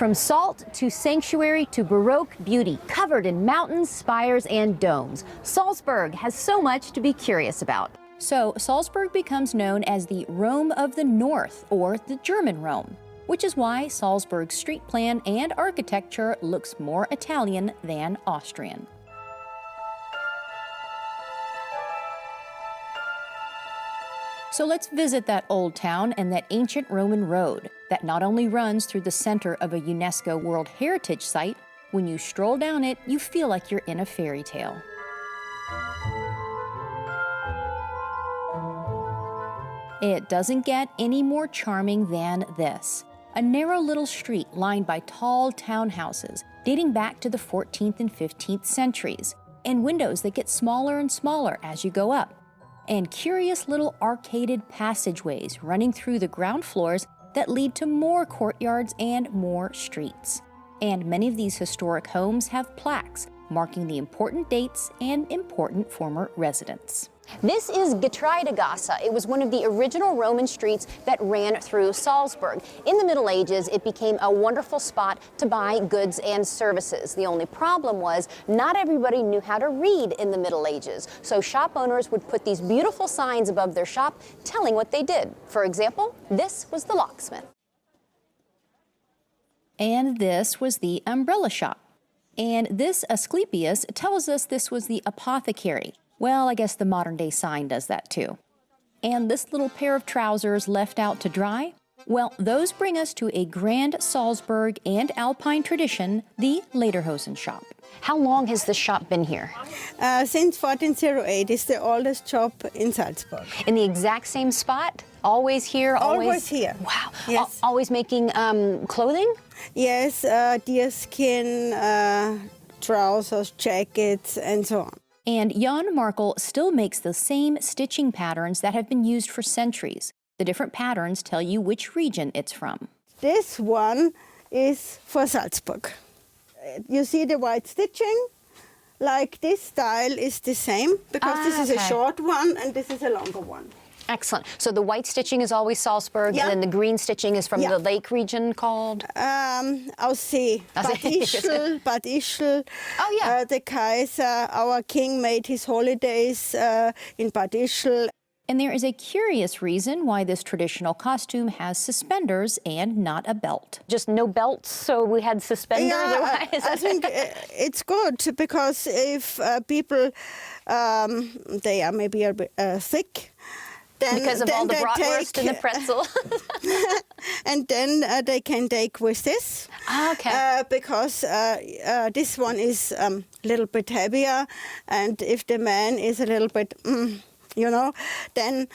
From salt to sanctuary to Baroque beauty, covered in mountains, spires, and domes, Salzburg has so much to be curious about. So Salzburg becomes known as the Rome of the North, or the German Rome, which is why Salzburg's street plan and architecture looks more Italian than Austrian. So let's visit that old town and that ancient Roman road that not only runs through the center of a UNESCO World Heritage Site, when you stroll down it, you feel like you're in a fairy tale. It doesn't get any more charming than this. A narrow little street lined by tall townhouses dating back to the 14th and 15th centuries, and windows that get smaller and smaller as you go up, and curious little arcaded passageways running through the ground floors that lead to more courtyards and more streets. And many of these historic homes have plaques marking the important dates and important former residents. This is Getreidegasse. It was one of the original Roman streets that ran through Salzburg. In the Middle Ages, it became a wonderful spot to buy goods and services. The only problem was not everybody knew how to read in the Middle Ages, so shop owners would put these beautiful signs above their shop telling what they did. For example, this was the locksmith. And this was the umbrella shop. And this Asclepius tells us this was the apothecary. Well, I guess the modern-day sign does that too. And this little pair of trousers left out to dry? Well, those bring us to a grand Salzburg and Alpine tradition, the lederhosen shop. How long has this shop been here? Since 1408. It's the oldest shop in Salzburg. In the exact same spot? Always here? Always here. Wow. Yes. Always making clothing? Yes, deerskin, trousers, jackets, and so on. And Jan Markel still makes the same stitching patterns that have been used for centuries. The different patterns tell you which region it's from. This one is for Salzburg. You see the white stitching? Like this style is the same, because this is a short one and this is a longer one. Excellent. So the white stitching is always Salzburg, and then the green stitching is from the lake region called? Aussee. Bad Ischl. Oh, yeah. The Kaiser, our king, made his holidays in Bad Ischl. And there is a curious reason why this traditional costume has suspenders and not a belt. Just no belts, so we had suspenders? Yeah, I think it's good, because if people, they are maybe a bit thick, then, because of all the bratwurst and the pretzel. And then they can take with this. Okay. Because this one is a little bit heavier, and if the man is a little bit, you know, then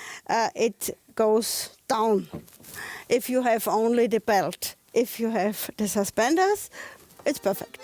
it goes down. If you have only the belt. If you have the suspenders, it's perfect.